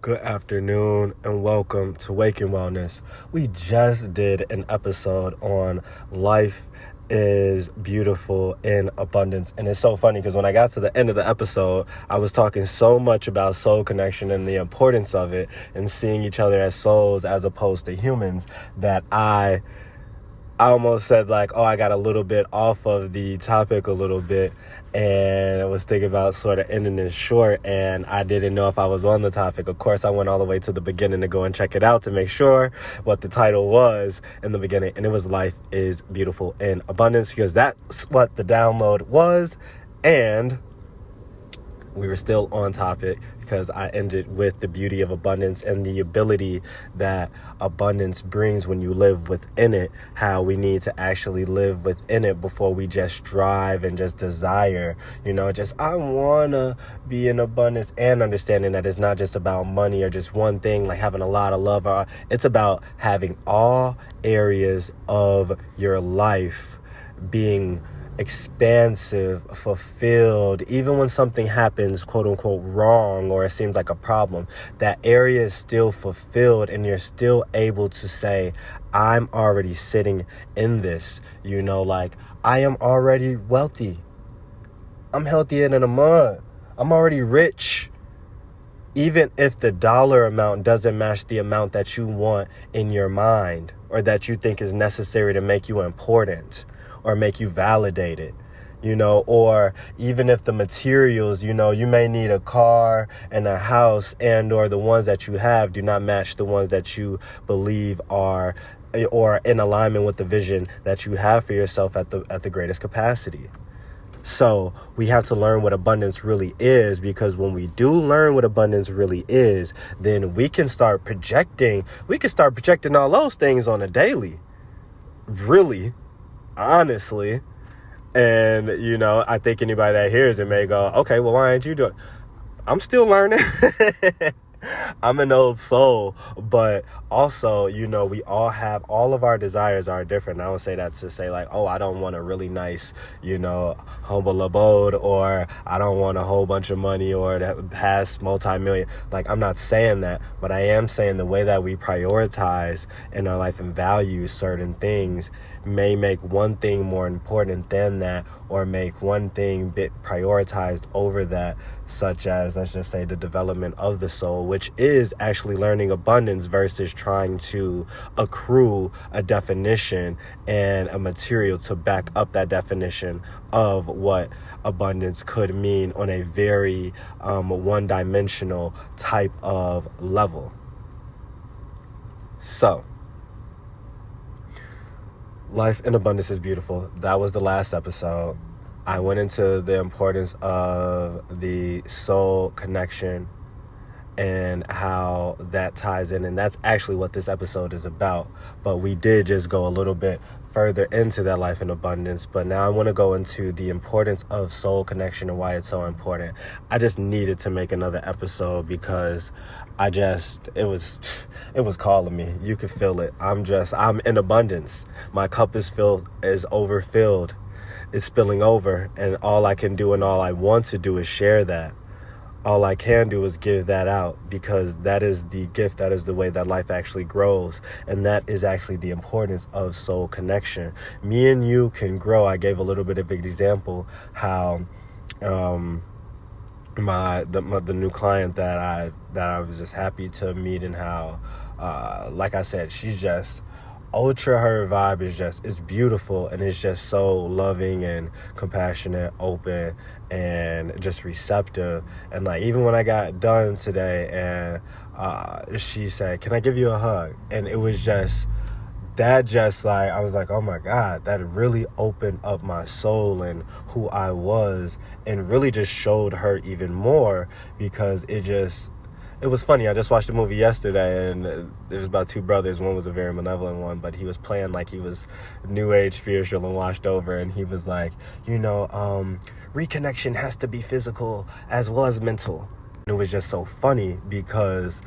Good afternoon and welcome to Waking Wellness. We just did an episode on life is beautiful in abundance. And it's so funny because when I got to the end of the episode, I was talking so much about soul connection and the importance of it and seeing each other as souls as opposed to humans that I almost said I got a little bit off of the topic a little bit, and I was thinking about sort of ending it short, and I didn't know if I was on the topic. Of course, I went all the way to the beginning to go and check it out to make sure what the title was in the beginning, and it was Life is Beautiful in Abundance, because that's what the download was, and we were still on topic because I ended with the beauty of abundance and the ability that abundance brings when you live within it, how we need to actually live within it before we just strive and just desire, I want to be in abundance, and understanding that it's not just about money or just one thing, like having a lot of love. It's about having all areas of your life being expansive, fulfilled, even when something happens quote unquote wrong or it seems like a problem, that area is still fulfilled and you're still able to say, I'm already sitting in this, I am already wealthy, I'm healthier than a mug, I'm already rich. Even if the dollar amount doesn't match the amount that you want in your mind or that you think is necessary to make you important or make you validated, or even if the materials, you may need a car and a house and or the ones that you have do not match the ones that you believe are or in alignment with the vision that you have for yourself at the greatest capacity. So we have to learn what abundance really is, because when we do learn what abundance really is, then we can start projecting all those things on a daily, really, honestly. And, I think anybody that hears it may go, okay, well, why aren't you doing it? I'm still learning. I'm an old soul, but also, we all have, all of our desires are different. I don't say that to say I don't want a really nice, humble abode, or I don't want a whole bunch of money or that has multi-million. I'm not saying that, but I am saying the way that we prioritize in our life and value certain things may make one thing more important than that, or make one thing bit prioritized over that, such as, let's just say, the development of the soul, which is actually learning abundance versus trying to accrue a definition and a material to back up that definition of what abundance could mean on a very one-dimensional type of level. So, life in abundance is beautiful. That was the last episode. I went into the importance of the soul connection and how that ties in. And that's actually what this episode is about. But we did just go a little bit further into that life in abundance. But now I want to go into the importance of soul connection and why it's so important. I just needed to make another episode because it was calling me. You could feel it. I'm in abundance. My cup is overfilled. It's spilling over, and all I can do and all I want to do is share that. All I can do is give that out, because that is the gift, that is the way that life actually grows, and that is actually the importance of soul connection. Me and you can grow. I gave a little bit of an example how the new client that I was just happy to meet, and how like I said, she's just ultra, her vibe is beautiful, and it's just so loving and compassionate, open, and just receptive. And even when I got done today, and she said, "Can I give you a hug?" And it was just that, I was like, oh my God, that really opened up my soul and who I was, and really just showed her even more, because it was funny. I just watched a movie yesterday, and there was about two brothers. One was a very malevolent one, but he was playing like he was new age spiritual and washed over. And he was like, reconnection has to be physical as well as mental. And it was just so funny because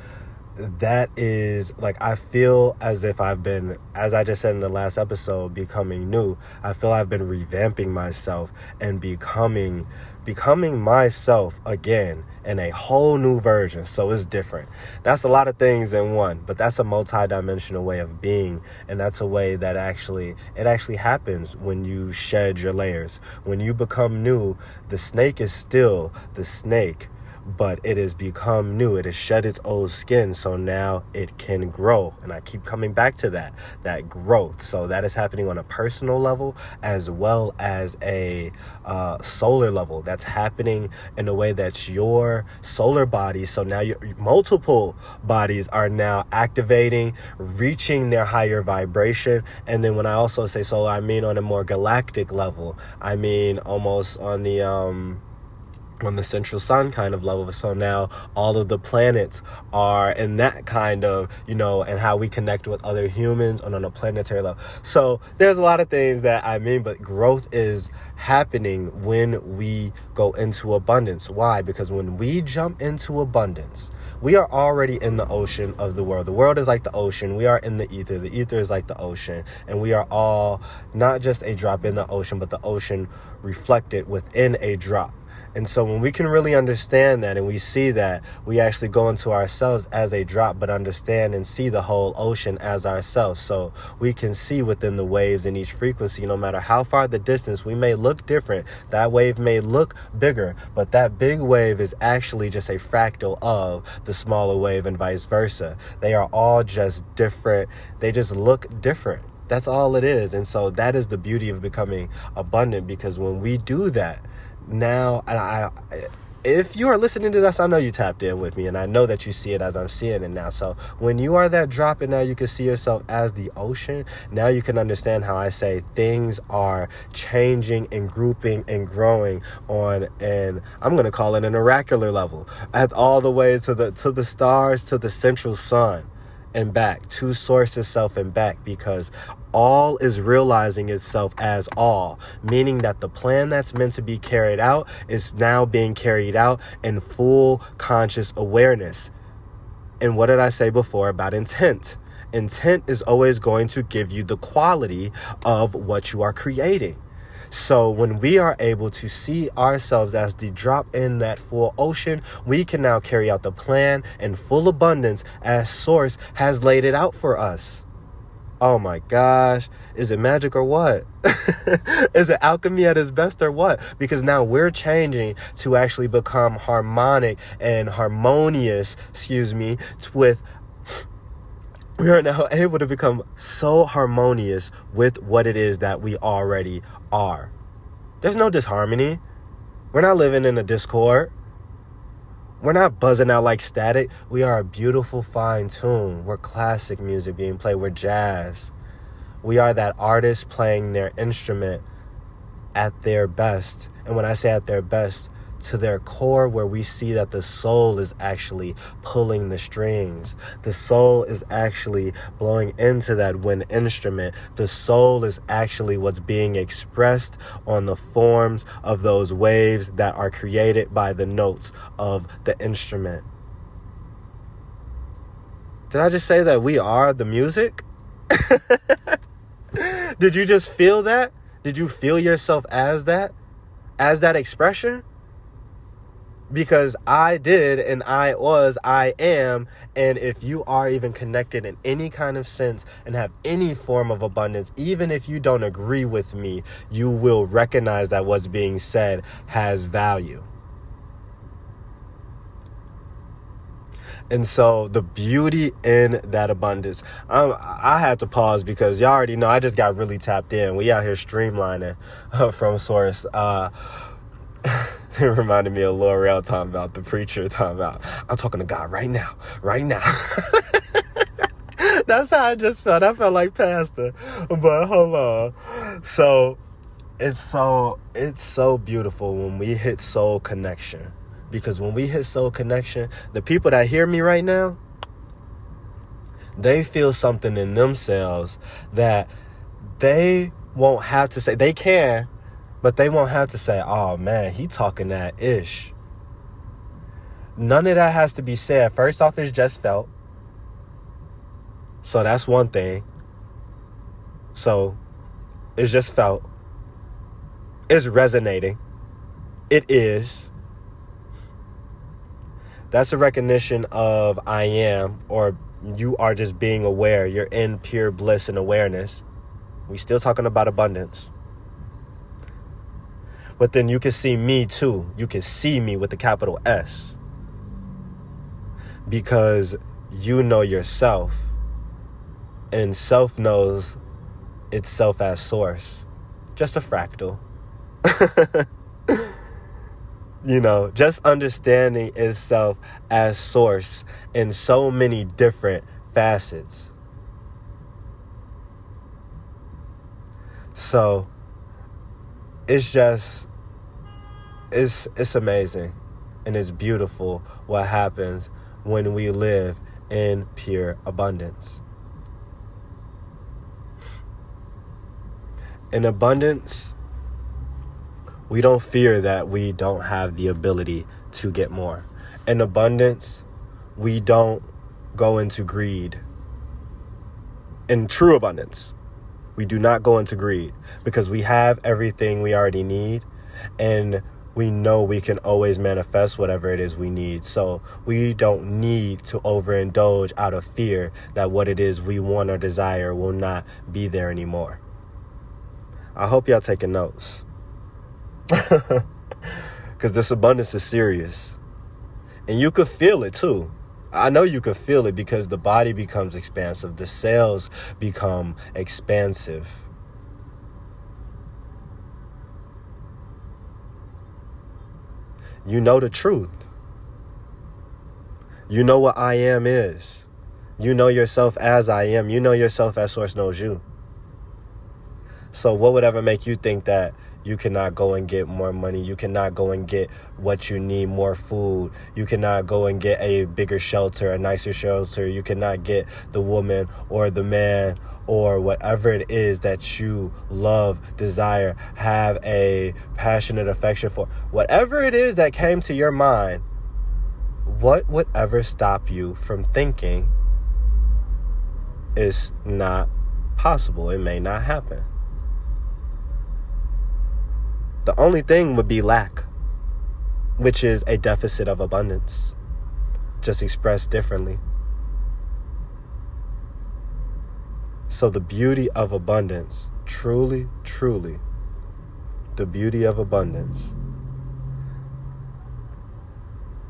that is like, I feel as if I've been, as I just said in the last episode, becoming new. I feel I've been revamping myself and becoming myself again in a whole new version. So it's different. That's a lot of things in one, but that's a multi-dimensional way of being. And that's a way that it actually happens when you shed your layers. When you become new, the snake is still the snake, but it has become new. It has shed its old skin, so now it can grow. And I keep coming back to that growth. So that is happening on a personal level as well as a solar level. That's happening in a way that your solar body, so now your multiple bodies are now activating, reaching their higher vibration. And then when I also say solar, I mean on a more galactic level. I mean almost on the central sun kind of level. So now all of the planets are in that kind of, and how we connect with other humans on a planetary level. So there's a lot of things that I mean, but growth is happening when we go into abundance. Why? Because when we jump into abundance, we are already in the ocean of the world. The world is like the ocean. We are in the ether. The ether is like the ocean. And we are all not just a drop in the ocean, but the ocean reflected within a drop. And so when we can really understand that and we see that, we actually go into ourselves as a drop, but understand and see the whole ocean as ourselves. So we can see within the waves in each frequency, no matter how far the distance, we may look different. That wave may look bigger, but that big wave is actually just a fractal of the smaller wave and vice versa. They are all just different. They just look different. That's all it is. And so that is the beauty of becoming abundant, because when we do that, now, and if you are listening to this, I know you tapped in with me, and I know that you see it as I'm seeing it now. So when you are that drop and now you can see yourself as the ocean, now you can understand how I say things are changing and grouping and growing on, and I'm going to call it an oracular level, at all the way to the stars, to the central sun and back, to source itself and back, because all is realizing itself as all, meaning that the plan that's meant to be carried out is now being carried out in full conscious awareness. And what did I say before about intent? Intent is always going to give you the quality of what you are creating. So when we are able to see ourselves as the drop in that full ocean, we can now carry out the plan in full abundance as Source has laid it out for us. Oh my gosh, is it magic or what? Is it alchemy at its best or what? Because now we're changing to actually become harmonic and harmonious, with, we are now able to become so harmonious with what it is that we already are. There's no disharmony. We're not living in a discord. We're not buzzing out like static. We are a beautiful fine tune. We're classic music being played. We're jazz. We are that artist playing their instrument at their best. And when I say at their best, to their core, where we see that the soul is actually pulling the strings. The soul is actually blowing into that wind instrument. The soul is actually what's being expressed on the forms of those waves that are created by the notes of the instrument. Did I just say that we are the music? Did you just feel that? Did you feel yourself as that? As that expression? Because I did, and I am, and if you are even connected in any kind of sense and have any form of abundance, even if you don't agree with me, you will recognize that what's being said has value. And so the beauty in that abundance, I had to pause because y'all already know I just got really tapped in. We out here streamlining from Source. It reminded me of L'Oreal talking about the preacher talking about, I'm talking to God right now. That's how I just felt. I felt like pastor. But hold on. So it's so beautiful when we hit soul connection. Because when we hit soul connection, the people that hear me right now, they feel something in themselves that they won't have to say. They can, but they won't have to say, oh man, he talking that ish. None of that has to be said. First off, it's just felt. So that's one thing. So it's just felt. It's resonating. It is. That's a recognition of I am, or you are just being aware. You're in pure bliss and awareness. We still talking about abundance. But then you can see me too. You can see me with the capital S. Because you know yourself. And self knows itself as source. Just a fractal. Just understanding itself as source in so many different facets. So it's amazing and it's beautiful what happens when we live in pure abundance. In abundance, we don't fear that we don't have the ability to get more. In abundance, we don't go into greed. In true abundance, we do not go into greed because we have everything we already need and we know we can always manifest whatever it is we need. So we don't need to overindulge out of fear that what it is we want or desire will not be there anymore. I hope y'all taking notes. Because this abundance is serious. And you could feel it too. I know you could feel it because the body becomes expansive. The cells become expansive. You know the truth. You know what I am is. You know yourself as I am. You know yourself as Source knows you. So what would ever make you think that you cannot go and get more money? You cannot go and get what you need, more food. You cannot go and get a bigger shelter, a nicer shelter. You cannot get the woman or the man or whatever it is that you love, desire, have a passionate affection for. Whatever it is that came to your mind, what would ever stop you from thinking it's not possible? It may not happen. The only thing would be lack, which is a deficit of abundance, just expressed differently. So the beauty of abundance, truly, truly, the beauty of abundance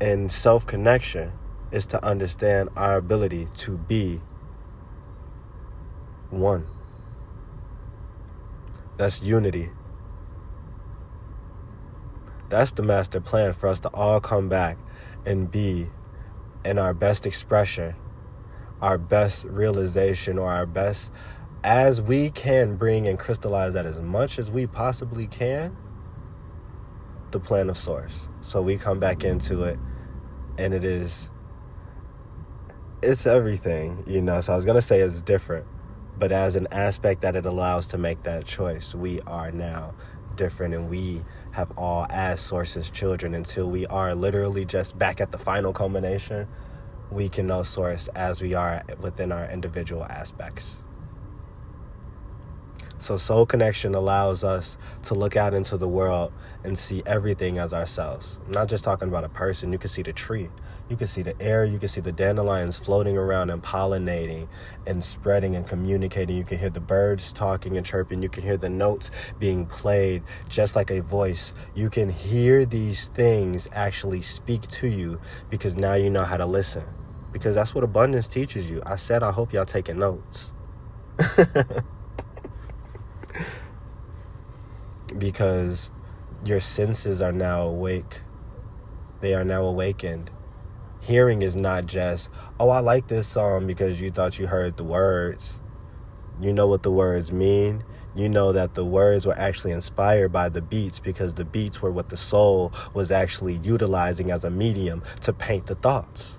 and self-connection is to understand our ability to be one. That's unity. That's the master plan for us to all come back and be in our best expression, our best realization, or our best as we can bring and crystallize that as much as we possibly can, the plan of Source. So we come back into it and it's everything, So I was going to say it's different, but as an aspect that it allows to make that choice, we are now different and we have all as Source's children until we are literally just back at the final culmination. We can know Source as we are within our individual aspects. So soul connection allows us to look out into the world and see everything as ourselves. I'm not just talking about a person. You can see the tree. You can see the air. You can see the dandelions floating around and pollinating and spreading and communicating. You can hear the birds talking and chirping. You can hear the notes being played just like a voice. You can hear these things actually speak to you because now you know how to listen. Because that's what abundance teaches you. I said I hope y'all taking notes. Because your senses are now awake. They are now awakened. Hearing is not just, oh, I like this song because you thought you heard the words. You know what the words mean. You know that the words were actually inspired by the beats because the beats were what the soul was actually utilizing as a medium to paint the thoughts.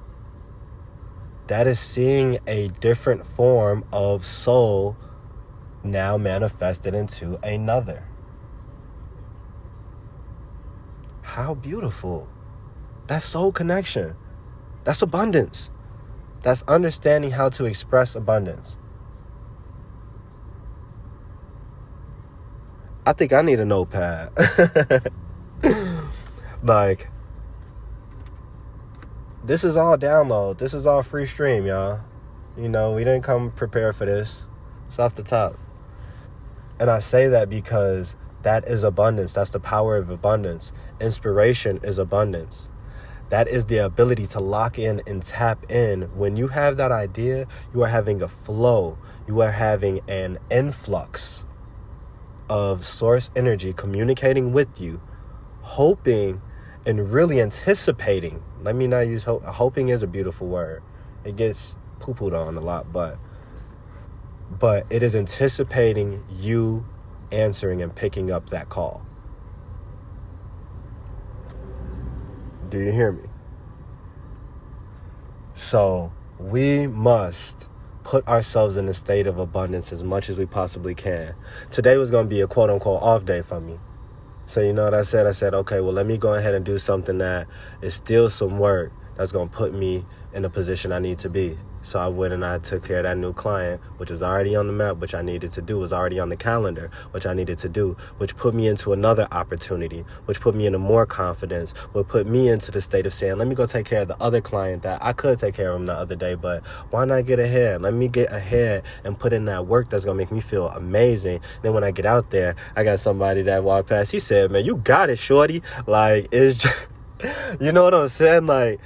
That is seeing a different form of soul now manifested into another. How beautiful. That's soul connection. That's abundance. That's understanding how to express abundance. I think I need a notepad. Like, this is all download. This is all free stream, y'all. You know, we didn't come prepared for this. It's off the top. And I say that because that is abundance. That's the power of abundance. Inspiration is abundance. That is the ability to lock in and tap in. When you have that idea, you are having a flow. You are having an influx of source energy communicating with you, hoping and really anticipating. Let me not use hope. Hoping is a beautiful word. It gets poo-pooed on a lot, but it is anticipating you answering and picking up that call. Do you hear me? So we must put ourselves in a state of abundance as much as we possibly can. Today was going to be a quote-unquote off day for me. So you know what I said? I said, okay, well, let me go ahead and do something that is still some work that's going to put me in the position I need to be. So I went and I took care of that new client, which is already on the map, which I needed to do, was already on the calendar, which I needed to do, which put me into another opportunity, which put me into more confidence, would put me into the state of saying, let me go take care of the other client that I could take care of him the other day, but why not get ahead? Let me get ahead and put in that work that's going to make me feel amazing. Then when I get out there, I got somebody that walked past. He said, man, you got it, shorty. Like, it's just, you know what I'm saying? Like,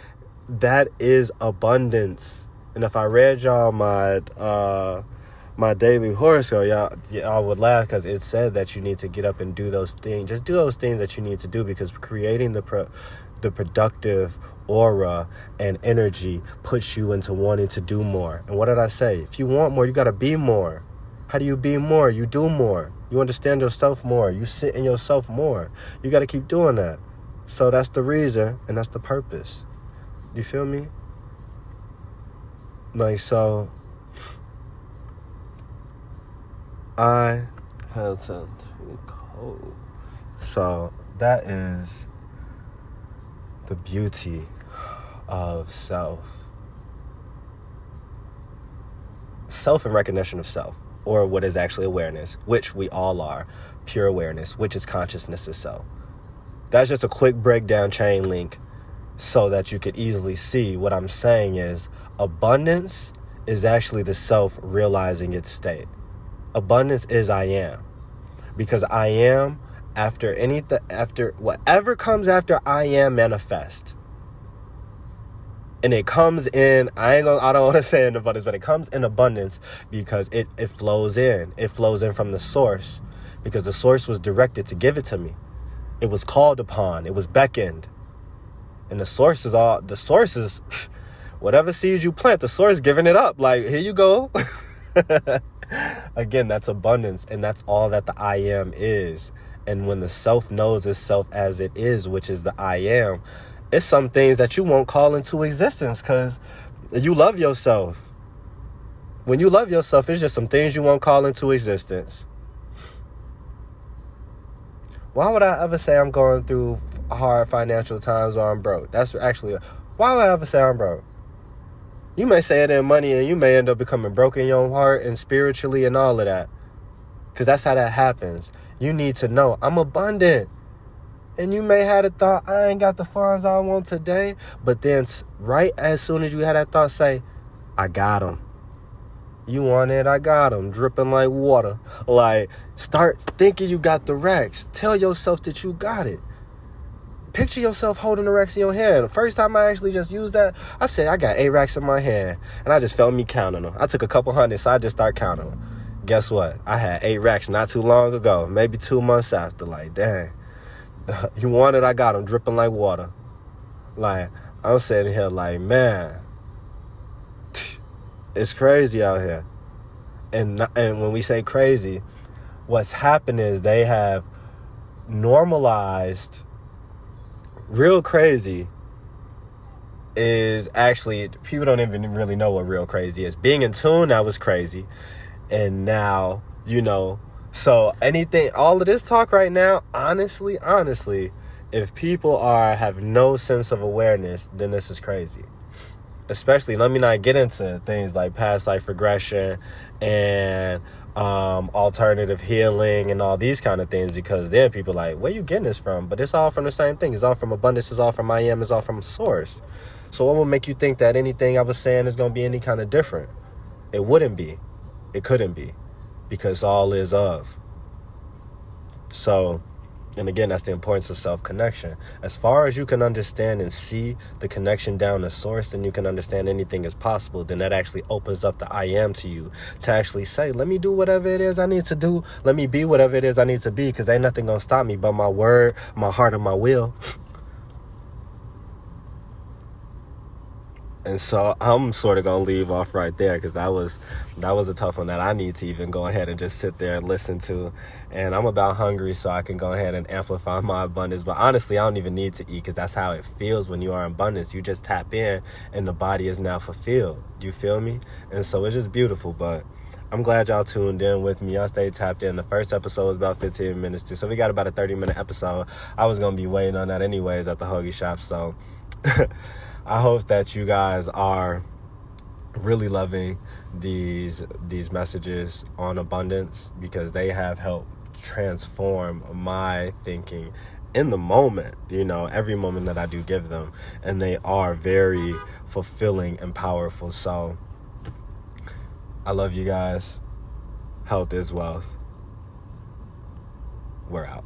that is abundance. And if I read y'all my daily horoscope, y'all would laugh because it said that you need to get up and do those things. Just do those things that you need to do, because creating the productive aura and energy puts you into wanting to do more. And what did I say? If you want more, you got to be more. How do you be more? You do more. You understand yourself more. You sit in yourself more. You got to keep doing that. So that's the reason, and that's the purpose. You feel me? Like, so I had to code. So that is the beauty of self and recognition of self, or what is actually awareness, which we all are. Pure awareness, which is consciousness of self. That's just a quick breakdown chain link so that you could easily see what I'm saying is abundance is actually the self realizing its state. Abundance is I am. Because I am, after whatever comes after I am manifest. And it comes in, I don't want to say in abundance, but it comes in abundance because it flows in. It flows in from the source, because the source was directed to give it to me. It was called upon. It was beckoned. And the source is whatever seeds you plant, the source giving it up. Like, here you go. Again, that's abundance. And that's all that the I am is. And when the self knows itself as it is, which is the I am, it's some things that you won't call into existence because you love yourself. When you love yourself, it's just some things you won't call into existence. Why would I ever say I'm going through hard financial times or I'm broke? That's actually, why would I ever say I'm broke? You may say it in money and you may end up becoming broke in your heart and spiritually and all of that. Because that's how that happens. You need to know I'm abundant. And you may have the thought, I ain't got the funds I want today. But then right as soon as you had that thought, say, I got them. You want it, I got them. Dripping like water. Like, start thinking you got the racks. Tell yourself that you got it. Picture yourself holding the racks in your hand. The first time I actually just used that, I said, I got 8 racks in my hand. And I just felt me counting them. I took a couple hundred, so I just started counting them. Guess what? I had 8 racks not too long ago. Maybe 2 months after. Like, dang. You want it, I got them. Dripping like water. Like, I'm sitting here like, man. It's crazy out here. And when we say crazy, what's happened is they have normalized. Real crazy is actually, people don't even really know what real crazy is. Being in tune, that was crazy. And now, so anything, all of this talk right now, honestly, if people have no sense of awareness, then this is crazy. especially, let me not get into things like past life regression and alternative healing and all these kind of things, because then people like, where you getting this from? But it's all from the same thing. It's all from abundance. It's all from I am. It's all from source. So what would make you think that anything I was saying is going to be any kind of different? It wouldn't be. It couldn't be, because all is of. So, and again, that's the importance of self-connection. As far as you can understand and see the connection down to source, and you can understand anything is possible, then that actually opens up the I am to you to actually say, let me do whatever it is I need to do. Let me be whatever it is I need to be, because ain't nothing going to stop me but my word, my heart, and my will. And so I'm sort of going to leave off right there, because that was a tough one that I need to even go ahead and just sit there and listen to. And I'm about hungry, so I can go ahead and amplify my abundance. But honestly, I don't even need to eat, because that's how it feels when you are in abundance. You just tap in and the body is now fulfilled. Do you feel me? And so it's just beautiful. But I'm glad y'all tuned in with me. Y'all stayed tapped in. The first episode was about 15 minutes too. So we got about a 30-minute episode. I was going to be waiting on that anyways at the hoagie shop. So I hope that you guys are really loving these messages on abundance, because they have helped transform my thinking in the moment, every moment that I do give them. And they are very fulfilling and powerful. So I love you guys. Health is wealth. We're out.